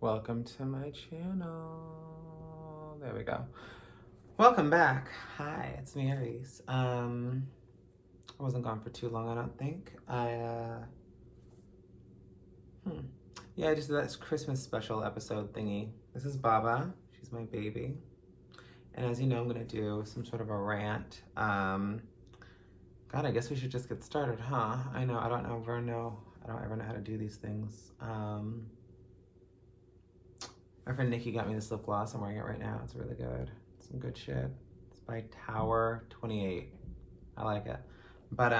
Welcome to my channel. There we go. Welcome back. Hi, it's me, Arisce. I wasn't gone for too long, I don't think. Yeah, I just did that Christmas special episode thingy. This is Baba. She's my baby. And as you know, I'm gonna do some sort of a rant. God, I guess we should just get started, huh? I know, I don't ever know how to do these things. My friend Nikki got me this lip gloss. I'm wearing it right now. It's really good. Some good shit. It's by Tower 28. I like it. But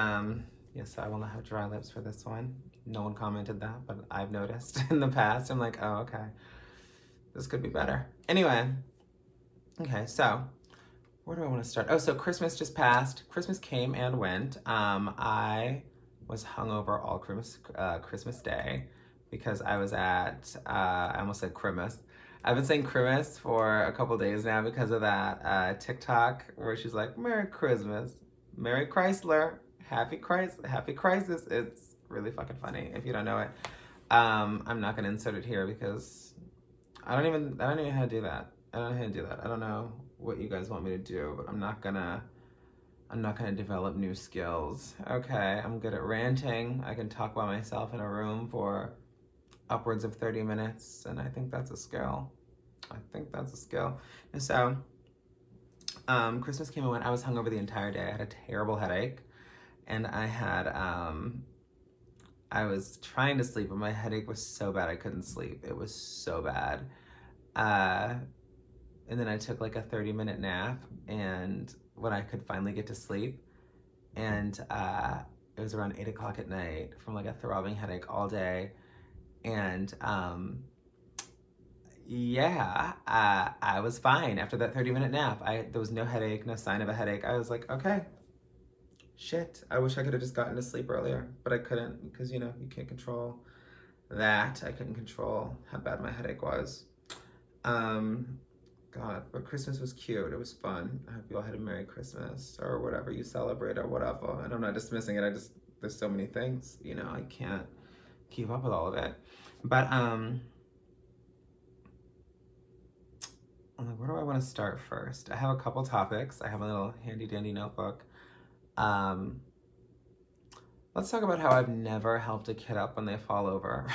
yes, I will not have dry lips for this one. No one commented that, but I've noticed in the past. I'm like, oh, okay. This could be better. Anyway, okay, so where do I want to start? Oh, so Christmas just passed. Christmas came and went. I was hungover all Christmas Day because I was at, I almost said Christmas. I've been saying Christmas for a couple days now because of that TikTok where she's like, Merry Christmas, Merry Chrysler, Happy Crisis. It's really fucking funny if you don't know it. I'm not gonna insert it here because I don't even know how to do that. I don't know what you guys want me to do, but I'm not gonna develop new skills. Okay, I'm good at ranting. I can talk by myself in a room for upwards of 30 minutes, and I think that's a skill. And so, Christmas came and went. I was hungover the entire day. I had a terrible headache, and I was trying to sleep, but my headache was so bad I couldn't sleep. It was so bad. And then I took like a 30-minute nap, and when I could finally get to sleep, and it was around 8 o'clock at night from like a throbbing headache all day. And I was fine after that 30-minute nap. There was no headache, no sign of a headache. I was like, okay, shit. I wish I could have just gotten to sleep earlier, but I couldn't because, you can't control that. I couldn't control how bad my headache was. God, but Christmas was cute. It was fun. I hope you all had a Merry Christmas or whatever you celebrate or whatever. And I'm not dismissing it. There's so many things, I can't keep up with all of it. But I'm like, where do I want to start first? I have a couple topics. I have a little handy dandy notebook. Let's talk about how I've never helped a kid up when they fall over.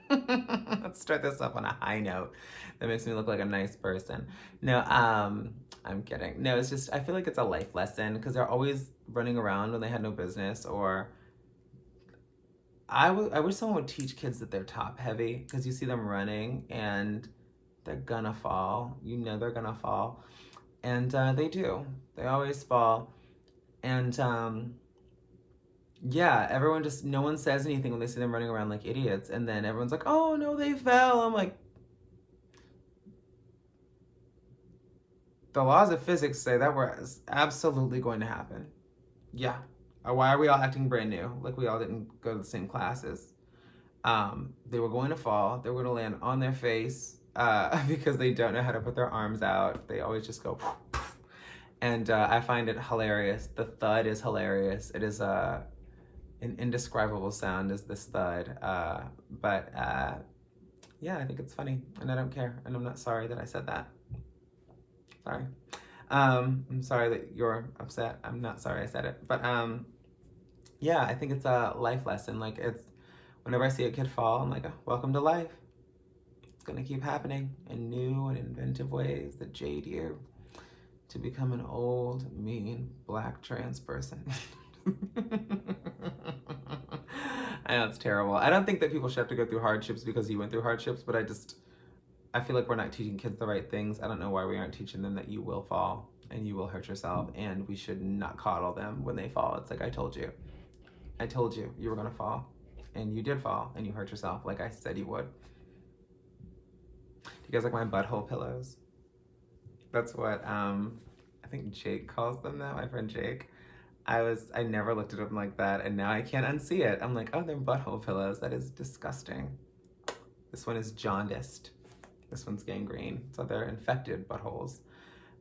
Let's start this up on a high note. That makes me look like a nice person. No, I'm kidding. No, it's just, I feel like it's a life lesson because they're always running around when they had no business, or I wish someone would teach kids that they're top heavy because you see them running and they're gonna fall. They're gonna fall. And they do. They always fall. And yeah, no one says anything when they see them running around like idiots. And then everyone's like, oh no, they fell. I'm like, the laws of physics say that was absolutely going to happen. Yeah. Why are we all acting brand new? Like we all didn't go to the same classes. They were going to fall. They were going to land on their face because they don't know how to put their arms out. They always just go. And I find it hilarious. The thud is hilarious. It is an indescribable sound is this thud. But yeah, I think it's funny. And I don't care. And I'm not sorry that I said that. Sorry. I'm sorry that you're upset. I'm not sorry I said it. But yeah, I think it's a life lesson. Like whenever I see a kid fall, I'm like, oh, welcome to life. It's gonna keep happening in new and inventive ways that jade you to become an old, mean, Black trans person. I know it's terrible. I don't think that people should have to go through hardships because you went through hardships, but I feel like we're not teaching kids the right things. I don't know why we aren't teaching them that you will fall and you will hurt yourself, and we should not coddle them when they fall. It's like, I told you you were gonna fall, and you did fall, and you hurt yourself like I said you would. Do you guys like my butthole pillows? That's what I think Jake calls them that, my friend Jake. I never looked at them like that, and now I can't unsee it. I'm like, oh, they're butthole pillows. That is disgusting. This one is jaundiced. This one's gangrene. So they're infected buttholes.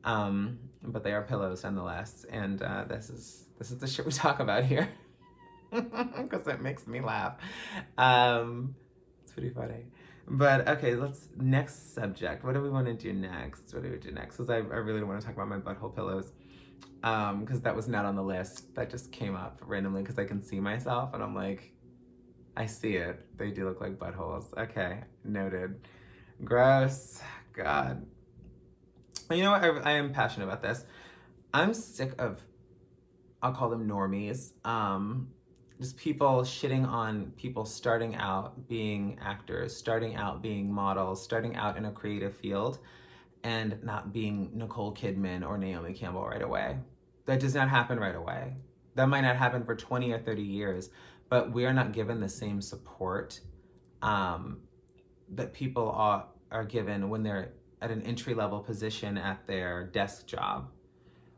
But they are pillows nonetheless. And this is the shit we talk about here. Because it makes me laugh. It's pretty funny. But okay, next subject. What do we want to do next? What do we do next? Because I really don't want to talk about my butthole pillows. Because that was not on the list. That just came up randomly because I can see myself and I'm like, I see it. They do look like buttholes. Okay, noted. Gross. God. You know what? I am passionate about this. I'm sick of, I'll call them normies. Just people shitting on people starting out being actors, starting out being models, starting out in a creative field, and not being Nicole Kidman or Naomi Campbell right away. That does not happen right away. That might not happen for 20 or 30 years, but we are not given the same support that people are given when they're at an entry level position at their desk job.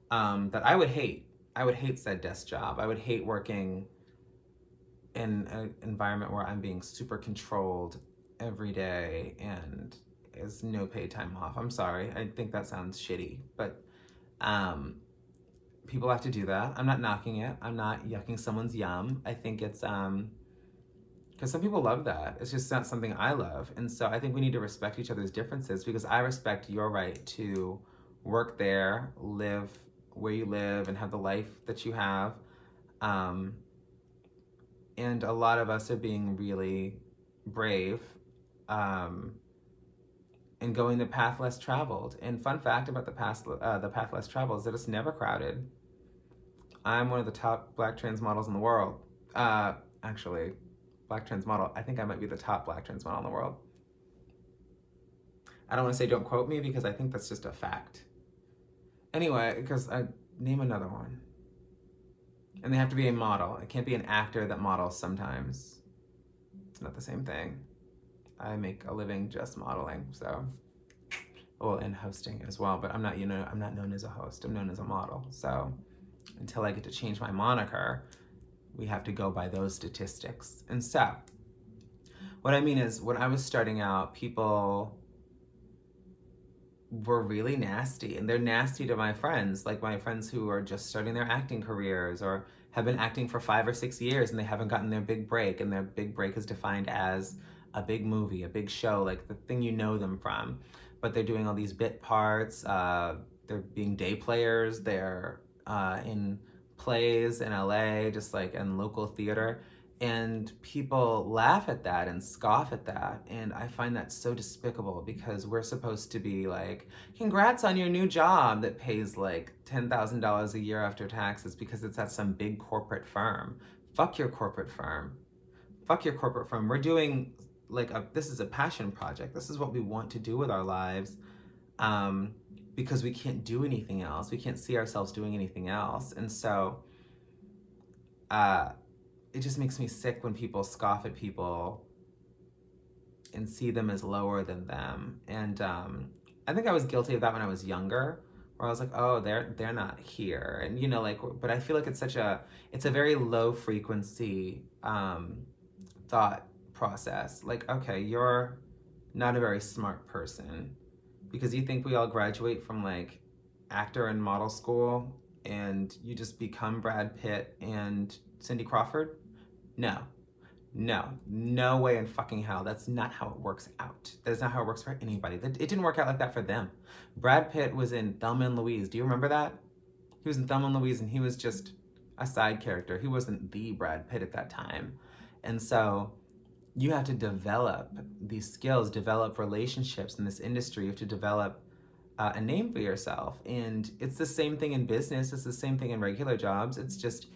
That I would hate. I would hate said desk job. I would hate working in an environment where I'm being super controlled every day and is no paid time off. I'm sorry. I think that sounds shitty, but people have to do that. I'm not knocking it. I'm not yucking someone's yum. I think it's because some people love that. It's just not something I love. And so I think we need to respect each other's differences because I respect your right to work there, live where you live, and have the life that you have. And a lot of us are being really brave and going the path less traveled. And fun fact about the path less traveled is that it's never crowded. I'm one of the top black trans models in the world. Actually, black trans model. I think I might be the top black trans model in the world. I don't want to say don't quote me because I think that's just a fact. Anyway, because I name another one. And they have to be a model. It can't be an actor that models sometimes. It's not the same thing. I make a living just modeling, so well, and hosting as well. But I'm not known as a host. I'm known as a model. So until I get to change my moniker, we have to go by those statistics. And so, what I mean is, when I was starting out, people were really nasty, and they're nasty to my friends, like my friends who are just starting their acting careers or have been acting for 5 or 6 years and they haven't gotten their big break, and their big break is defined as a big movie, a big show, like the thing you know them from. But they're doing all these bit parts, they're being day players, they're in plays in LA, just like in local theater. And people laugh at that and scoff at that. And I find that so despicable because we're supposed to be like, congrats on your new job that pays like $10,000 a year after taxes because it's at some big corporate firm. Fuck your corporate firm. Fuck your corporate firm. We're doing this is a passion project. This is what we want to do with our lives. Because we can't do anything else. We can't see ourselves doing anything else. And so, it just makes me sick when people scoff at people and see them as lower than them. And I think I was guilty of that when I was younger, where I was like, oh, they're not here. And but I feel like it's a very low frequency thought process. Like, okay, you're not a very smart person because you think we all graduate from like actor and model school and you just become Brad Pitt and Cindy Crawford. No way in fucking hell. That's not how it works out. That is not how it works for anybody. It didn't work out like that for them. Brad Pitt was in Thelma and Louise. Do you remember that? He was in Thelma and Louise and he was just a side character. He wasn't the Brad Pitt at that time. And so you have to develop these skills, develop relationships in this industry. You have to develop a name for yourself. And it's the same thing in business. It's the same thing in regular jobs. It's just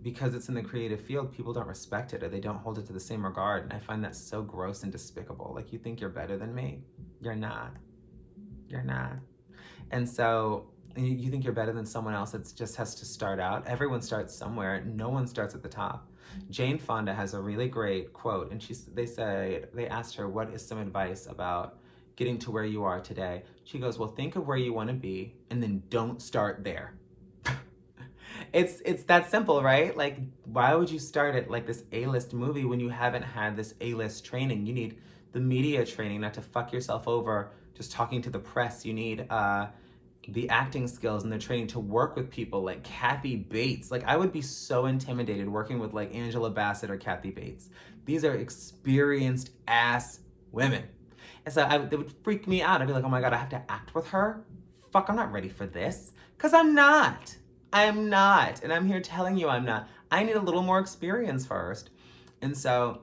because it's in the creative field, people don't respect it or they don't hold it to the same regard. And I find that so gross and despicable. Like, you think you're better than me? You're not. You're not. And so you think you're better than someone else that just has to start out. Everyone starts somewhere. No one starts at the top. Jane Fonda has a really great quote, and they asked her, what is some advice about getting to where you are today? She goes, well, think of where you want to be and then don't start there. It's that simple, right? Like, why would you start at like this A-list movie when you haven't had this A-list training? You need the media training, not to fuck yourself over just talking to the press. You need the acting skills and the training to work with people like Kathy Bates. Like, I would be so intimidated working with like Angela Bassett or Kathy Bates. These are experienced ass women. And so it would freak me out. I'd be like, oh my God, I have to act with her? Fuck, I'm not ready for this. Because I'm not. I am not. And I'm here telling you I'm not. I need a little more experience first. And so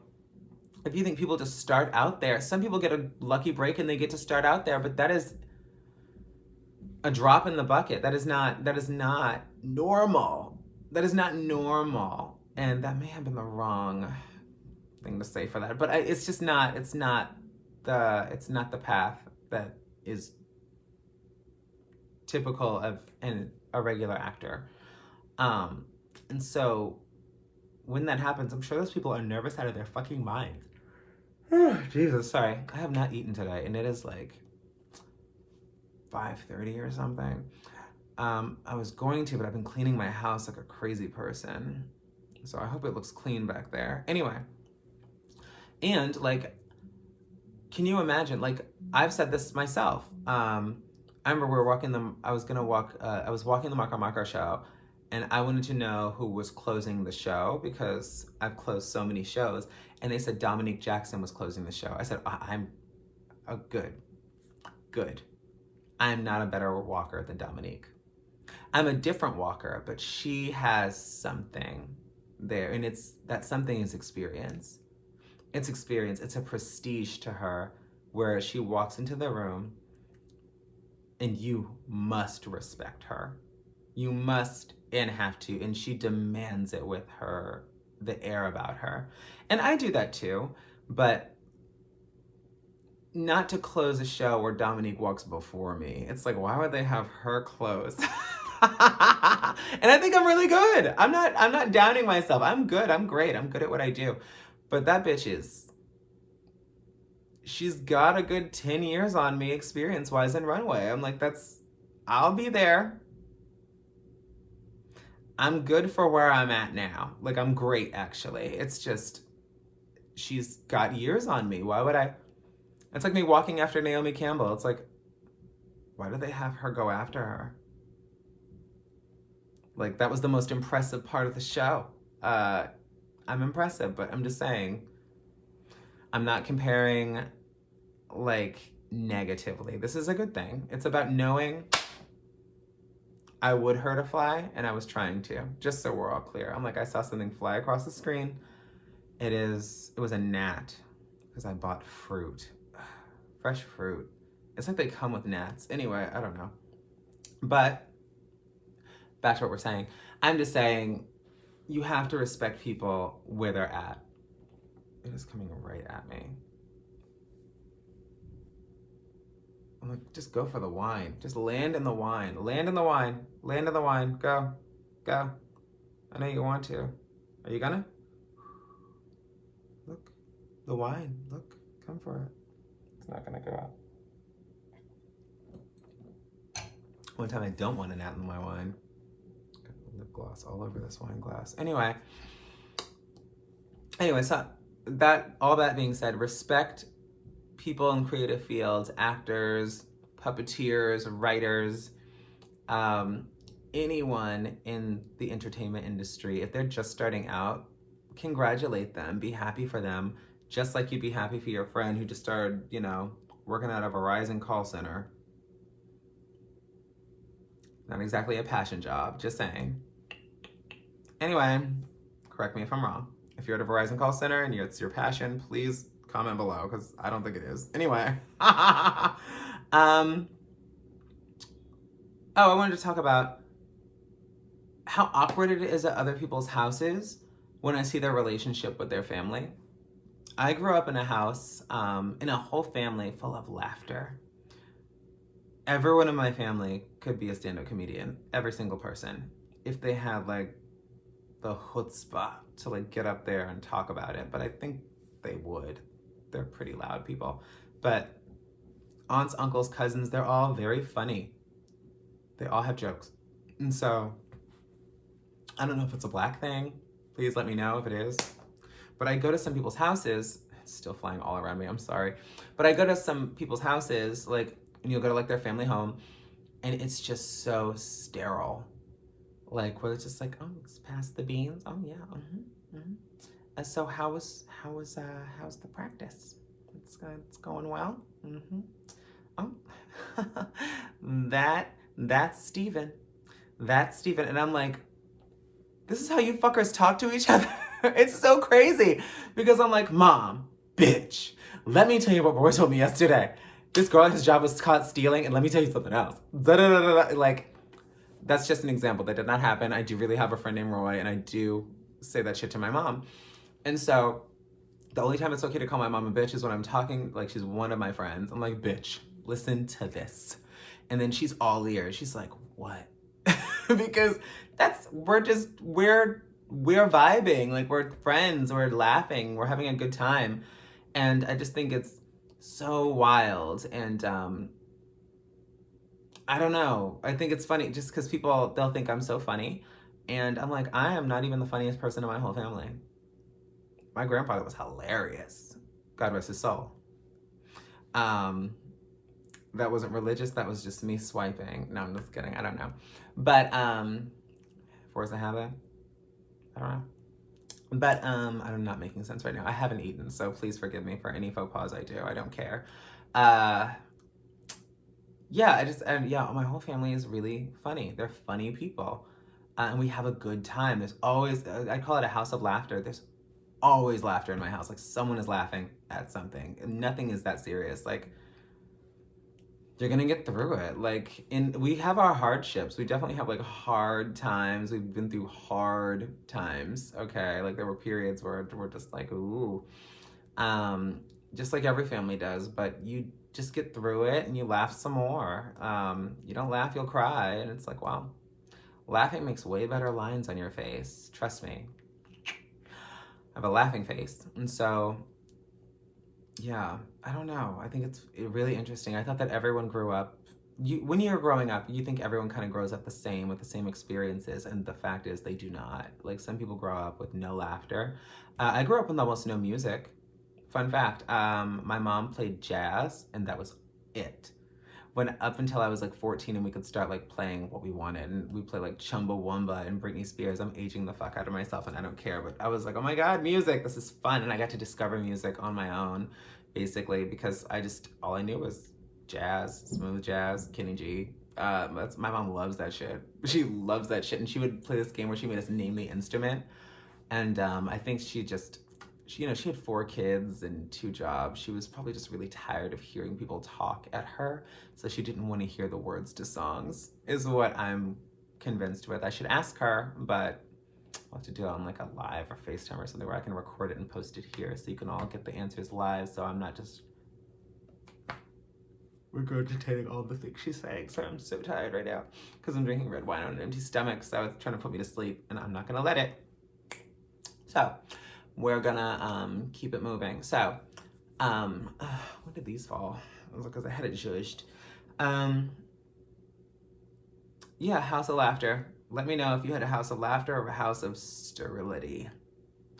if you think people just start out there, some people get a lucky break and they get to start out there, but that is a drop in the bucket. That is not normal. That is not normal. And that may have been the wrong thing to say for that, but it's just not, it's not the path that is typical of a regular actor. And so when that happens, I'm sure those people are nervous out of their fucking minds. Jesus, sorry. I have not eaten today, and it is like 5:30 or something. I was going to, but I've been cleaning my house like a crazy person. So I hope it looks clean back there. Anyway. And like, can you imagine, like, I've said this myself. I remember I was walking the Marco Marco show, and I wanted to know who was closing the show because I've closed so many shows. And they said Dominique Jackson was closing the show. I said, I'm a good. I'm not a better walker than Dominique. I'm a different walker, but she has something there. And that something is experience. It's experience. It's a prestige to her where she walks into the room and you must respect her. You must and have to. And she demands it with the air about her. And I do that too, but not to close a show where Dominique walks before me. It's like, why would they have her close? And I think I'm really good. I'm not downing myself. I'm good. I'm great. I'm good at what I do. But that bitch she's got a good 10 years on me experience-wise in runway. I'm like, I'll be there. I'm good for where I'm at now. Like, I'm great, actually. It's just, she's got years on me. Why would I? It's like me walking after Naomi Campbell. It's like, why do they have her go after her? Like, that was the most impressive part of the show. I'm impressive, but I'm just saying, I'm not comparing, like, negatively. This is a good thing. It's about knowing I would hurt a fly, and I was trying to, just so we're all clear. I'm like, I saw something fly across the screen. It was a gnat, because I bought fruit. Fresh fruit. It's like they come with gnats. Anyway, I don't know. But, back to what we're saying. I'm just saying, you have to respect people where they're at. It is coming right at me. I'm like, just go for the wine. Just land in the wine. Land in the wine. Land in the wine. Go. Go. I know you want to. Are you gonna? Look. The wine. Look. Come for it. It's not gonna go out. One time I don't want a gnat in my wine. Got lip gloss all over this wine glass. Anyway, so all that being said, respect people in creative fields, actors, puppeteers, writers, anyone in the entertainment industry. If they're just starting out, congratulate them, be happy for them, just like you'd be happy for your friend who just started, working at a Verizon call center. Not exactly a passion job, just saying. Anyway, correct me if I'm wrong. If you're at a Verizon call center and it's your passion, please comment below, because I don't think it is. Anyway. I wanted to talk about how awkward it is at other people's houses when I see their relationship with their family. I grew up in a house, in a whole family full of laughter. Everyone in my family could be a stand-up comedian, every single person, if they had like the chutzpah to like get up there and talk about it. But I think they would. They're pretty loud people. But aunts, uncles, cousins, they're all very funny. They all have jokes. And so, I don't know if it's a black thing. Please let me know if it is. But I go to some people's houses, it's still flying all around me, I'm sorry. But I go to some people's houses, like, and you'll go to like their family home, and it's just so sterile. Like, where it's just like, oh, let's pass the beans. Oh yeah, So how was the practice? It's going well. Oh, that's Steven. That's Steven. And I'm like, this is how you fuckers talk to each other? It's so crazy. Because I'm like, Mom, bitch, let me tell you what Roy told me yesterday. This girl at his job was caught stealing, and let me tell you something else. Da-da-da-da-da. Like, that's just an example. That did not happen. I do really have a friend named Roy, and I do say that shit to my mom. And so the only time it's okay to call my mom a bitch is when I'm talking, like she's one of my friends. I'm like, bitch, listen to this. And then she's all ears. She's like, what? Because we're vibing. Like, we're friends, we're laughing, we're having a good time. And I just think it's so wild. And I don't know. I think it's funny just because they'll think I'm so funny. And I'm like, I am not even the funniest person in my whole family. My grandfather was hilarious. God rest his soul. That wasn't religious. That was just me swiping. No, I'm just kidding. I don't know. But, force a habit. I don't know. But, I'm not making sense right now. I haven't eaten, so please forgive me for any faux pas I do. I don't care. My whole family is really funny. They're funny people. And we have a good time. There's always, I call it a house of laughter. There's always laughter in my house. Like, someone is laughing at something. Nothing is that serious. Like, you're gonna get through it. Like, we have our hardships. We definitely have, like, hard times. We've been through hard times, okay? Like, there were periods where we're just like, ooh. Just like every family does, but you just get through it and you laugh some more. You don't laugh, you'll cry. And it's like, wow, laughing makes way better lines on your face. Trust me. I have a laughing face. And so, yeah, I don't know. I think it's really interesting. I thought that everyone grew up, when you're growing up, you think everyone kind of grows up the same with the same experiences. And the fact is they do not. Like, some people grow up with no laughter. I grew up with almost no music. Fun fact, my mom played jazz, and that was it. Up until I was like 14 and we could start like playing what we wanted, and we play like Chumbawamba and Britney Spears. I'm aging the fuck out of myself and I don't care, but I was like, oh my God, music, this is fun. And I got to discover music on my own, basically, because all I knew was jazz, smooth jazz, Kenny G. My mom loves that shit. She loves that shit. And she would play this game where she made us name the instrument. And I think she had 4 kids and 2 jobs. She was probably just really tired of hearing people talk at her, so she didn't want to hear the words to songs, is what I'm convinced with. I should ask her, but I'll have to do it on like a live or FaceTime or something where I can record it and post it here so you can all get the answers live, so I'm not just regurgitating all the things she's saying. So I'm so tired right now because I'm drinking red wine on an empty stomach, so it's trying to put me to sleep, and I'm not gonna let it. So we're gonna keep it moving. So, when did these fall? It was because I had it judged. House of laughter. Let me know if you had a house of laughter or a house of sterility.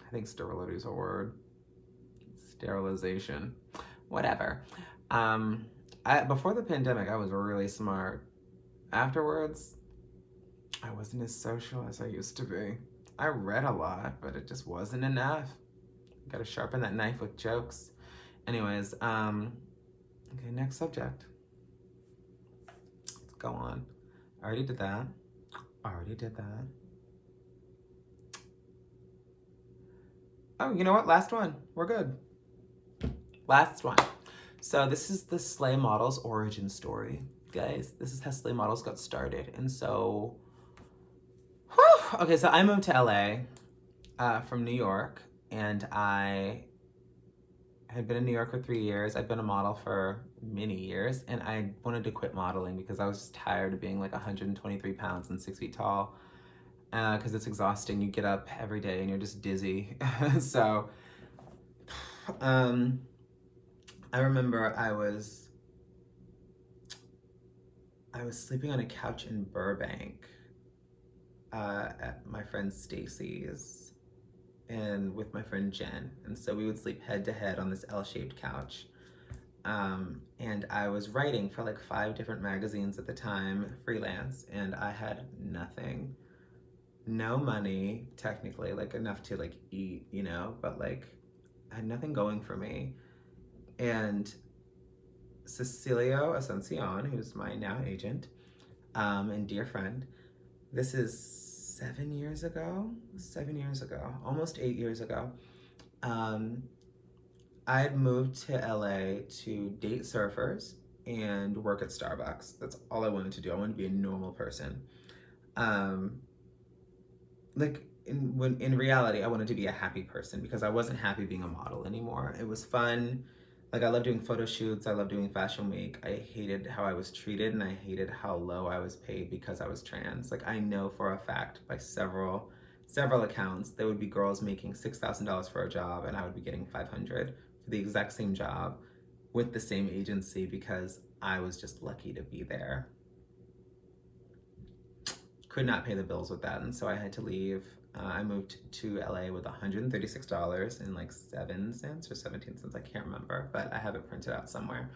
I think sterility is a word. Sterilization. Whatever. Before the pandemic, I was really smart. Afterwards, I wasn't as social as I used to be. I read a lot, but it just wasn't enough. Gotta sharpen that knife with jokes. Anyways, okay, next subject. Let's go on. I already did that. Oh, you know what? Last one. We're good. Last one. So this is the Slay Models origin story. Guys, this is how Slay Models got started. And so, okay, so I moved to LA from New York, and I had been in New York for 3 years. I'd been a model for many years, and I wanted to quit modeling because I was just tired of being like 123 pounds and 6 feet tall, because it's exhausting. You get up every day and you're just dizzy. So, I remember I was sleeping on a couch in Burbank at my friend Stacy's and with my friend Jen. And so we would sleep head to head on this L-shaped couch. And I was writing for like 5 different magazines at the time, freelance, and I had nothing. No money, technically, like enough to like eat, but like I had nothing going for me. And Cecilio Asuncion, who's my now agent and dear friend, this is 7 years ago, almost 8 years ago. I had moved to LA to date surfers and work at Starbucks. That's all I wanted to do. I wanted to be a normal person. Like in reality, I wanted to be a happy person because I wasn't happy being a model anymore. It was fun. Like I love doing photo shoots. I love doing Fashion Week. I hated how I was treated and I hated how low I was paid because I was trans. Like I know for a fact by several accounts there would be girls making $6,000 for a job and I would be getting 500 for the exact same job with the same agency because I was just lucky to be there. Could not pay the bills with that, and so I had to leave. I moved to LA with $136 and like 7 cents or 17 cents, I can't remember, but I have it printed out somewhere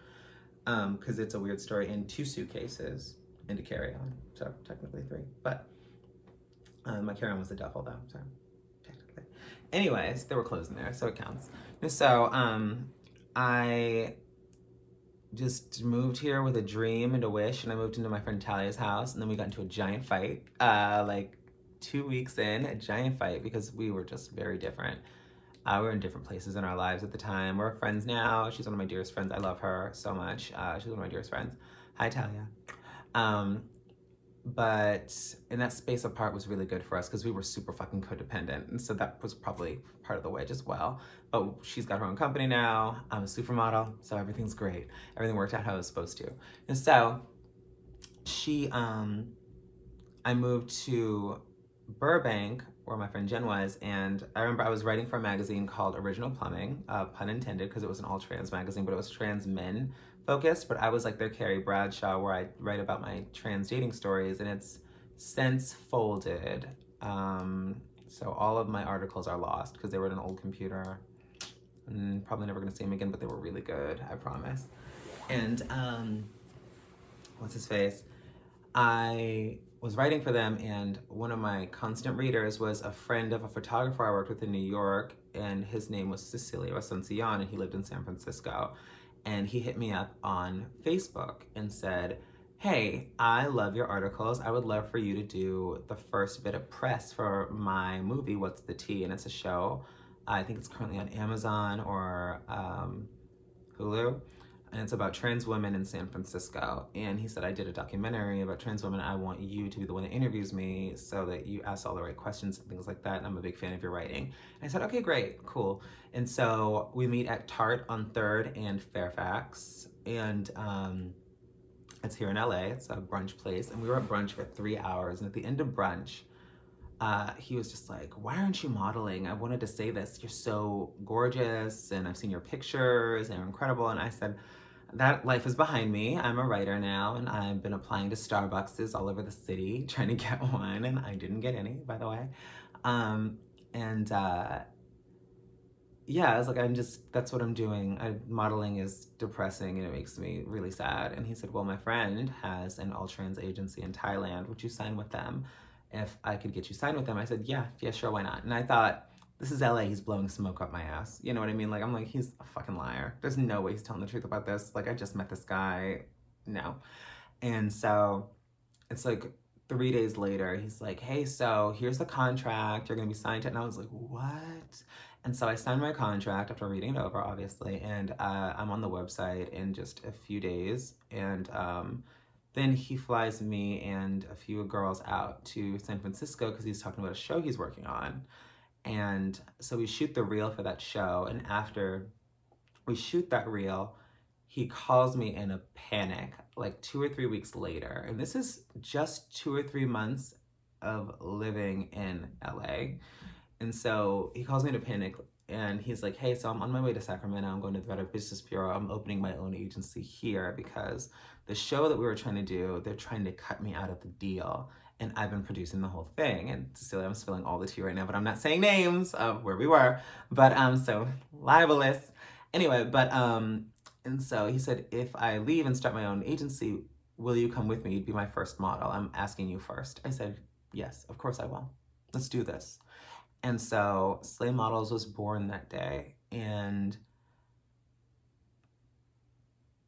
because it's a weird story, and 2 suitcases and a carry-on, so technically 3, but my carry-on was a duffel though, so technically. Anyways, there were clothes in there, so it counts. So I just moved here with a dream and a wish, and I moved into my friend Talia's house, and then we got into a giant fight like 2 weeks in, a giant fight because we were just very different. We were in different places in our lives at the time. We're friends now. She's one of my dearest friends. I love her so much. She's one of my dearest friends. Hi, Talia. But in that space apart was really good for us because we were super fucking codependent, and so that was probably part of the wedge as well. But she's got her own company now. I'm a supermodel, so everything's great. Everything worked out how it was supposed to. And so I moved to Burbank, where my friend Jen was, and I remember I was writing for a magazine called Original Plumbing, pun intended, because it was an all trans magazine, but it was trans men focused, but I was like their Carrie Bradshaw, where I write about my trans dating stories, and it's since folded. So all of my articles are lost because they were in an old computer. And probably never gonna see them again, but they were really good, I promise. And what's his face? I was writing for them, and one of my constant readers was a friend of a photographer I worked with in New York, and his name was Cecilio Asuncion, and he lived in San Francisco. And he hit me up on Facebook and said, hey, I love your articles. I would love for you to do the first bit of press for my movie, What's the Tea? And it's a show. I think it's currently on Amazon or Hulu. And it's about trans women in San Francisco. And he said, I did a documentary about trans women. I want you to be the one that interviews me so that you ask all the right questions and things like that. And I'm a big fan of your writing. And I said, okay, great, cool. And so we meet at Tarte on 3rd and Fairfax. And it's here in LA. It's a brunch place. And we were at brunch for 3 hours. And at the end of brunch, he was just like, why aren't you modeling? I wanted to say this. You're so gorgeous, and I've seen your pictures, and you're incredible. And I said, that life is behind me. I'm a writer now, and I've been applying to Starbucks all over the city, trying to get one, and I didn't get any, by the way. Yeah, I was like, that's what I'm doing. Modeling is depressing, and it makes me really sad. And he said, well, my friend has an all-trans agency in Thailand. Would you sign with them? If I could get you signed with them. I said, yeah, sure, why not? And I thought, this is LA, he's blowing smoke up my ass. You know what I mean? Like, I'm like, he's a fucking liar. There's no way he's telling the truth about this. Like, I just met this guy. No. And so it's like 3 days later, he's like, hey, so here's the contract. You're going to be signed to it. And I was like, what? And so I signed my contract after reading it over, obviously. And I'm on the website in just a few days. And then he flies me and a few girls out to San Francisco because he's talking about a show he's working on. And so we shoot the reel for that show. And after we shoot that reel, he calls me in a panic, like 2 or 3 weeks later. And this is just 2 or 3 months of living in LA. And so he calls me in a panic, and he's like, hey, so I'm on my way to Sacramento. I'm going to the Better Business Bureau. I'm opening my own agency here because the show that we were trying to do, they're trying to cut me out of the deal. And I've been producing the whole thing. And Cecilia, I'm spilling all the tea right now, but I'm not saying names of where we were. But so libelous. Anyway, but and so he said, if I leave and start my own agency, will you come with me? You'd be my first model. I'm asking you first. I said, yes, of course I will. Let's do this. And so Slay Models was born that day. And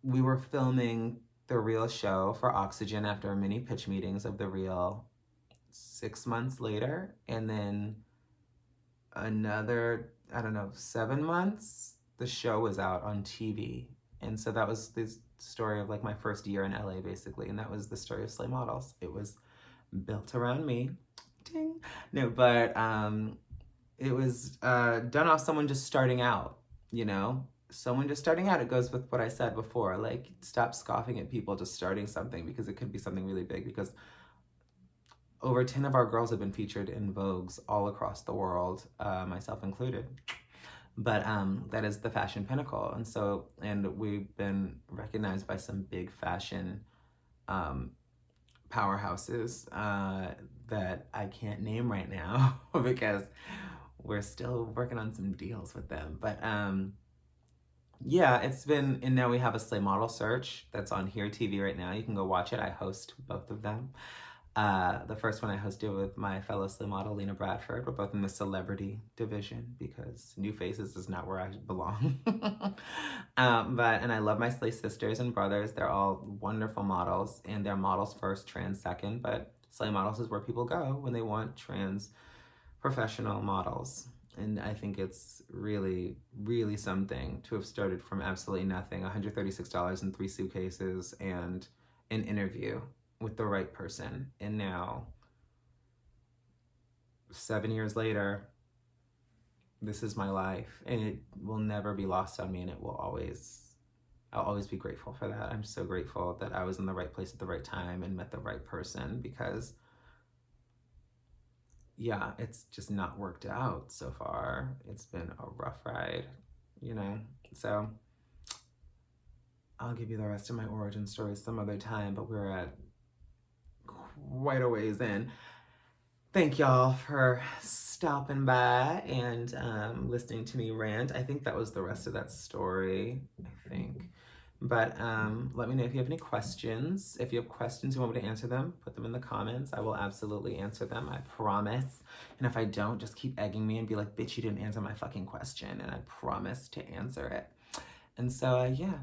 we were filming the real show for Oxygen after many pitch meetings of the real 6 months later. And then another, I don't know, 7 months, the show was out on TV. And so that was the story of like my first year in LA, basically. And that was the story of Slay Models. It was built around me. Ding. No, but it was done off someone just starting out, you know? Someone just starting out. It goes with what I said before. Like, stop scoffing at people just starting something, because it could be something really big. Because over 10 of our girls have been featured in Vogues all across the world, myself included. But that is the fashion pinnacle. And so, and we've been recognized by some big fashion powerhouses that I can't name right now because we're still working on some deals with them. But yeah, it's been, and now we have a Slay Model Search that's on Here TV right now. You can go watch it. I host both of them. The first one I hosted with my fellow Slay model, Lena Bradford. We're both in the celebrity division because New Faces is not where I belong. And I love my Slay sisters and brothers. They're all wonderful models, and they're models first, trans second. But Slay Models is where people go when they want trans professional models. And I think it's really, really something to have started from absolutely nothing, $136 in 3 suitcases and an interview with the right person. And now, 7 years later, this is my life, and it will never be lost on me, and I'll always be grateful for that. I'm so grateful that I was in the right place at the right time and met the right person, because yeah, it's just not worked out so far. It's been a rough ride, you know? So I'll give you the rest of my origin story some other time, but we're at quite a ways in. Thank y'all for stopping by and listening to me rant. I think that was the rest of that story, I think. But let me know if you have any questions. If you have questions, you want me to answer them, put them in the comments. I will absolutely answer them, I promise. And if I don't, just keep egging me and be like, bitch, you didn't answer my fucking question. And I promise to answer it. And so, yeah,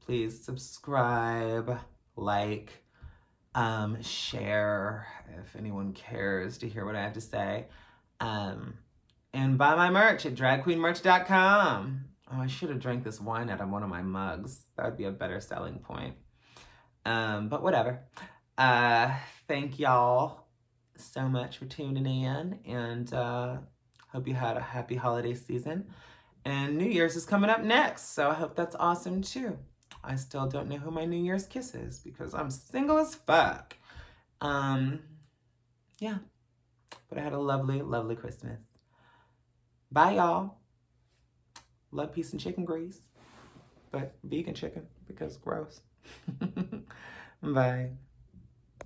please subscribe, like, share if anyone cares to hear what I have to say. And buy my merch at dragqueenmerch.com. Oh, I should have drank this wine out of one of my mugs. That would be a better selling point. But whatever. Thank y'all so much for tuning in, and hope you had a happy holiday season. And New Year's is coming up next, so I hope that's awesome too. I still don't know who my New Year's kiss is because I'm single as fuck. Yeah, but I had a lovely, lovely Christmas. Bye, y'all. Love, peace, and chicken grease, but vegan chicken because gross. Bye.